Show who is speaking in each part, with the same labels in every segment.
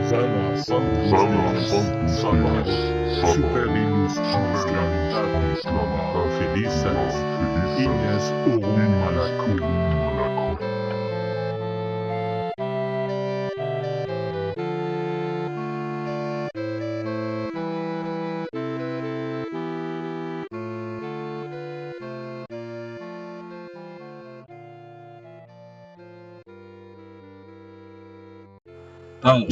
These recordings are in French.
Speaker 1: superilustrísimas felices Inés Urumalaku.
Speaker 2: Parle,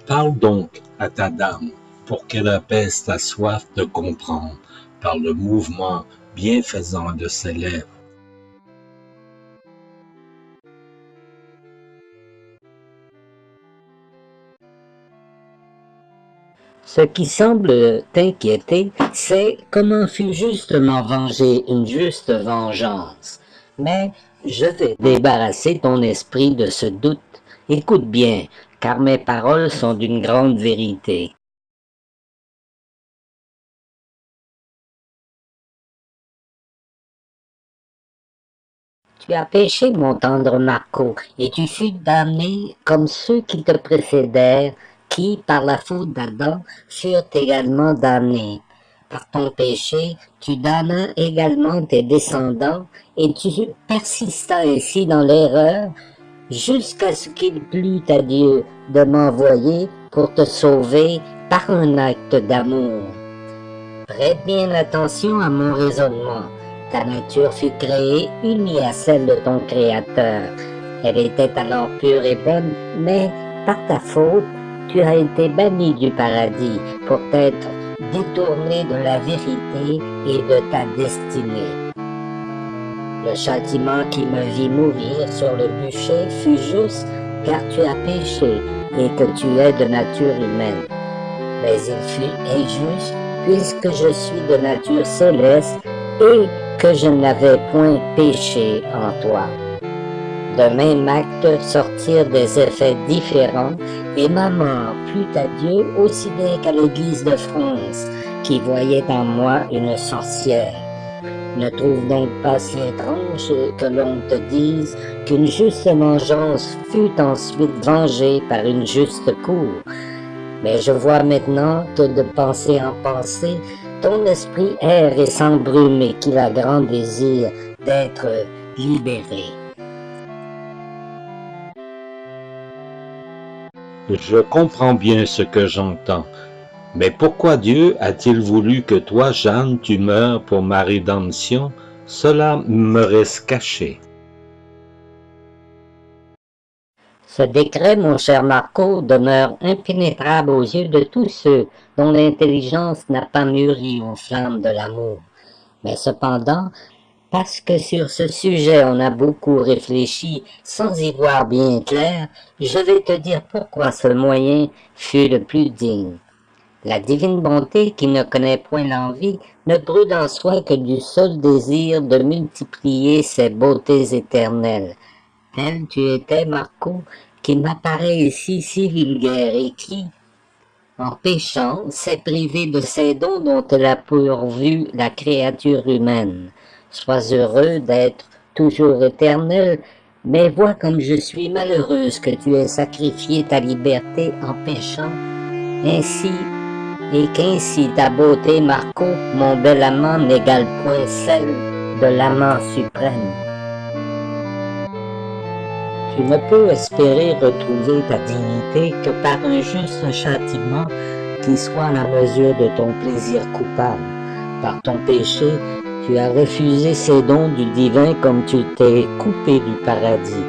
Speaker 2: parle donc à ta dame pour qu'elle apaise ta soif de comprendre par le mouvement bienfaisant de ses lèvres.
Speaker 3: Ce qui semble t'inquiéter, c'est comment fut justement vengée une juste vengeance. Mais je vais débarrasser ton esprit de ce doute. Écoute bien, car mes paroles sont d'une grande vérité. Tu as péché, mon tendre Marco, et tu fus damné comme ceux qui te précédèrent, qui, par la faute d'Adam, furent également damnés. Par ton péché, tu damnas également tes descendants, et tu persistas ainsi dans l'erreur, jusqu'à ce qu'il plût à Dieu de m'envoyer pour te sauver par un acte d'amour. Prête bien attention à mon raisonnement. Ta nature fut créée unie à celle de ton Créateur. Elle était alors pure et bonne, mais par ta faute, tu as été banni du paradis pour t'être détourné de la vérité et de ta destinée. Le châtiment qui me vit mourir sur le bûcher fut juste, car tu as péché et que tu es de nature humaine. Mais il fut injuste, puisque je suis de nature céleste et que je n'avais point péché en toi. De même acte sortirent des effets différents, et ma mort plut à Dieu aussi bien qu'à l'Église de France, qui voyait en moi une sorcière. Ne trouve donc pas si étrange que l'on te dise qu'une juste vengeance fut ensuite vengée par une juste cour. Mais je vois maintenant que de pensée en pensée, ton esprit erre et s'embrume et qu'il a grand désir d'être libéré.
Speaker 2: Je comprends bien ce que j'entends. Mais pourquoi Dieu a-t-il voulu que toi, Jeanne, tu meurs pour ma rédemption? Cela me reste caché.
Speaker 3: Ce décret, mon cher Marco, demeure impénétrable aux yeux de tous ceux dont l'intelligence n'a pas mûri aux flammes de l'amour. Mais cependant, parce que sur ce sujet on a beaucoup réfléchi sans y voir bien clair, je vais te dire pourquoi ce moyen fut le plus digne. La divine bonté qui ne connaît point l'envie ne brûle en soi que du seul désir de multiplier ses beautés éternelles. Tel tu étais, Marco, qui m'apparaît ici si vulgaire et qui, en péchant, s'est privé de ces dons dont elle a pourvu la créature humaine. Sois heureux d'être toujours éternel, mais vois comme je suis malheureuse que tu aies sacrifié ta liberté en péchant, ainsi et qu'ainsi ta beauté, Marco, mon bel amant, n'égale point celle de l'amant suprême. Tu ne peux espérer retrouver ta dignité que par un juste châtiment qui soit à la mesure de ton plaisir coupable. Par ton péché, tu as refusé ces dons du divin comme tu t'es coupé du paradis.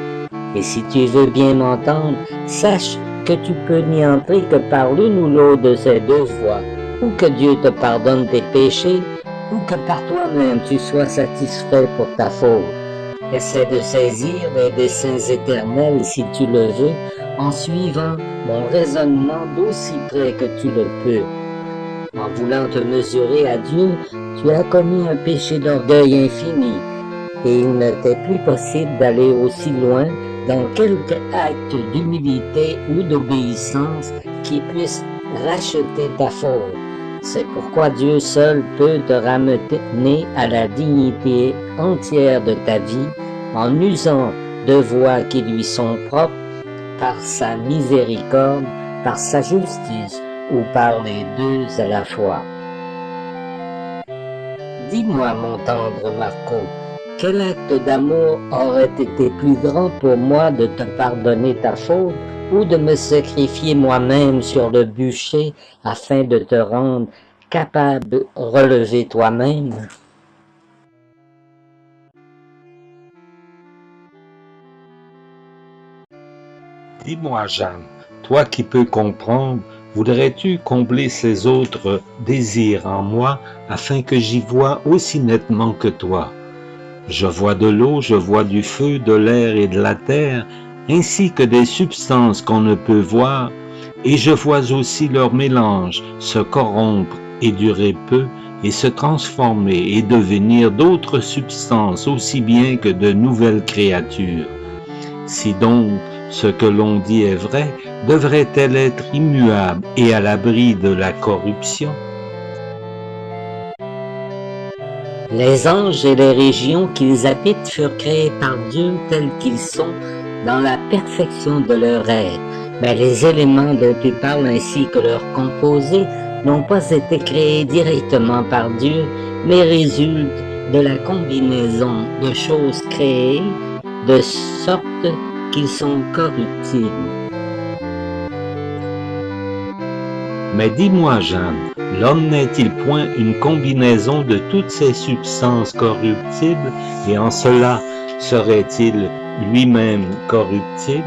Speaker 3: Et si tu veux bien m'entendre, sache que tu peux n'y entrer que par l'une ou l'autre de ces deux voies, ou que Dieu te pardonne tes péchés, ou que par toi-même tu sois satisfait pour ta faute. Essaie de saisir les desseins éternels si tu le veux, en suivant mon raisonnement d'aussi près que tu le peux. En voulant te mesurer à Dieu, tu as commis un péché d'orgueil infini, et il ne t'est plus possible d'aller aussi loin dans quelque acte d'humilité ou d'obéissance qui puisse racheter ta faute. C'est pourquoi Dieu seul peut te ramener à la dignité entière de ta vie en usant de voies qui lui sont propres par sa miséricorde par sa justice ou par les deux à la fois. Dis-moi, mon tendre Marco, quel acte d'amour aurait été plus grand pour moi de te pardonner ta faute ou de me sacrifier moi-même sur le bûcher afin de te rendre capable de relever toi-même?
Speaker 2: Dis-moi, Jeanne, toi qui peux comprendre, voudrais-tu combler ces autres désirs en moi afin que j'y voie aussi nettement que toi? Je vois de l'eau, je vois du feu, de l'air et de la terre, ainsi que des substances qu'on ne peut voir, et je vois aussi leur mélange se corrompre et durer peu, et se transformer et devenir d'autres substances aussi bien que de nouvelles créatures. Si donc ce que l'on dit est vrai, devrait-elle être immuable et à l'abri de la corruption?
Speaker 3: Les anges et les régions qu'ils habitent furent créés par Dieu tels qu'ils sont dans la perfection de leur être. Mais les éléments dont tu parles ainsi que leurs composés n'ont pas été créés directement par Dieu, mais résultent de la combinaison de choses créées de sorte qu'ils sont corruptibles.
Speaker 2: Mais dis-moi, Jeanne, l'homme n'est-il point une combinaison de toutes ces substances corruptibles, et en cela serait-il lui-même corruptible?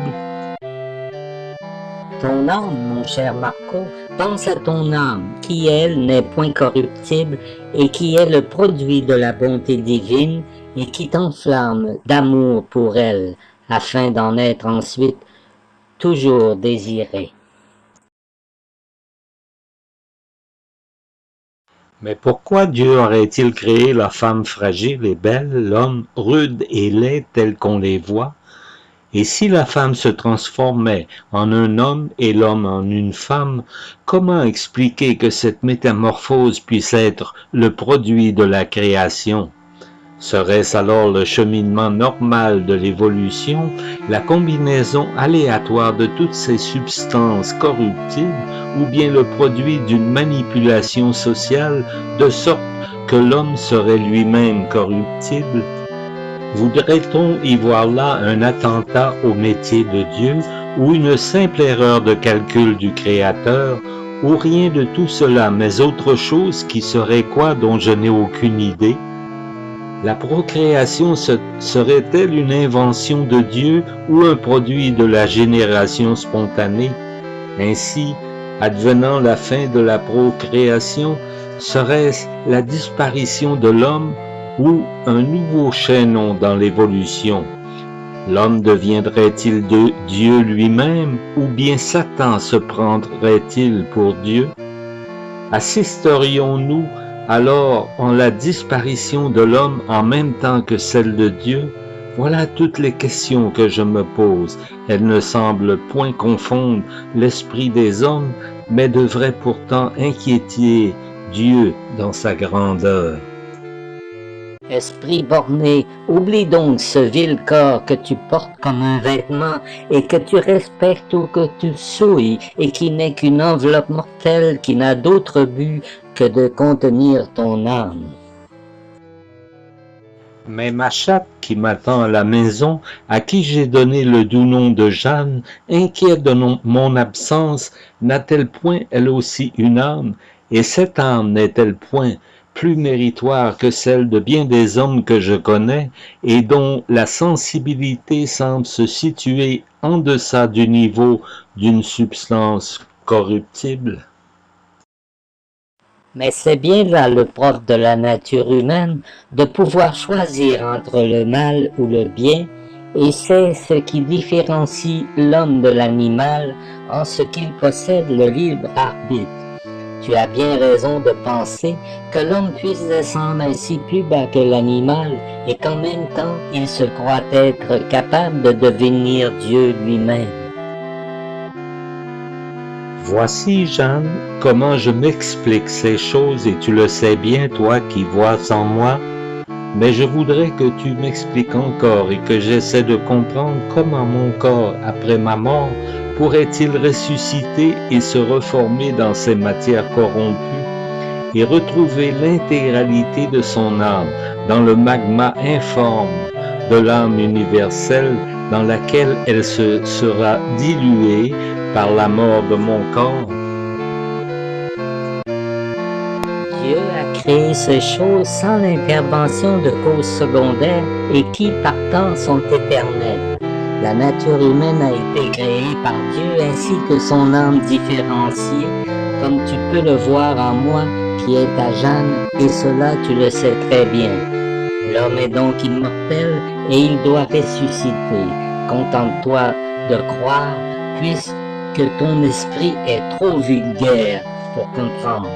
Speaker 3: Ton âme, mon cher Marco, pense à ton âme, qui elle n'est point corruptible et qui est le produit de la bonté divine et qui t'enflamme d'amour pour elle, afin d'en être ensuite toujours désiré.
Speaker 2: Mais pourquoi Dieu aurait-il créé la femme fragile et belle, l'homme rude et laid tel qu'on les voit? Et si la femme se transformait en un homme et l'homme en une femme, comment expliquer que cette métamorphose puisse être le produit de la création? Serait-ce alors le cheminement normal de l'évolution, la combinaison aléatoire de toutes ces substances corruptibles, ou bien le produit d'une manipulation sociale, de sorte que l'homme serait lui-même corruptible? Voudrait-on y voir là un attentat au métier de Dieu, ou une simple erreur de calcul du Créateur, ou rien de tout cela, mais autre chose qui serait quoi dont je n'ai aucune idée? La procréation serait-elle une invention de Dieu ou un produit de la génération spontanée? Ainsi, advenant la fin de la procréation, serait-ce la disparition de l'homme ou un nouveau chaînon dans l'évolution? L'homme deviendrait-il Dieu lui-même ou bien Satan se prendrait-il pour Dieu? Assisterions-nous alors en la disparition de l'homme en même temps que celle de Dieu? Voilà toutes les questions que je me pose. Elles ne semblent point confondre l'esprit des hommes, mais devraient pourtant inquiéter Dieu dans sa grandeur.
Speaker 3: Esprit borné, oublie donc ce vil corps que tu portes comme un vêtement et que tu respectes ou que tu souilles et qui n'est qu'une enveloppe mortelle qui n'a d'autre but que de contenir ton âme.
Speaker 2: Mais ma chatte qui m'attend à la maison, à qui j'ai donné le doux nom de Jeanne, inquiète de mon absence, n'a-t-elle point elle aussi une âme? Et cette âme n'est-elle point plus méritoire que celle de bien des hommes que je connais, et dont la sensibilité semble se situer en deçà du niveau d'une substance corruptible?
Speaker 3: Mais c'est bien là le propre de la nature humaine de pouvoir choisir entre le mal ou le bien, et c'est ce qui différencie l'homme de l'animal en ce qu'il possède le libre arbitre. Tu as bien raison de penser que l'homme puisse descendre ainsi plus bas que l'animal et qu'en même temps il se croit être capable de devenir Dieu lui-même.
Speaker 2: Voici, Jeanne, comment je m'explique ces choses, et tu le sais bien, toi qui vois en moi, mais je voudrais que tu m'expliques encore et que j'essaie de comprendre comment mon corps, après ma mort, pourrait-il ressusciter et se reformer dans ces matières corrompues et retrouver l'intégralité de son âme dans le magma informe de l'âme universelle dans laquelle elle se sera diluée par la mort de mon corps?
Speaker 3: Dieu a créé ces choses sans l'intervention de causes secondaires et qui, partant, sont éternelles. La nature humaine a été créée par Dieu ainsi que son âme différenciée, comme tu peux le voir en moi qui est ta Jeanne, et cela tu le sais très bien. L'homme est donc immortel et il doit ressusciter. Contente-toi de croire, puisque ton esprit est trop vulgaire pour comprendre.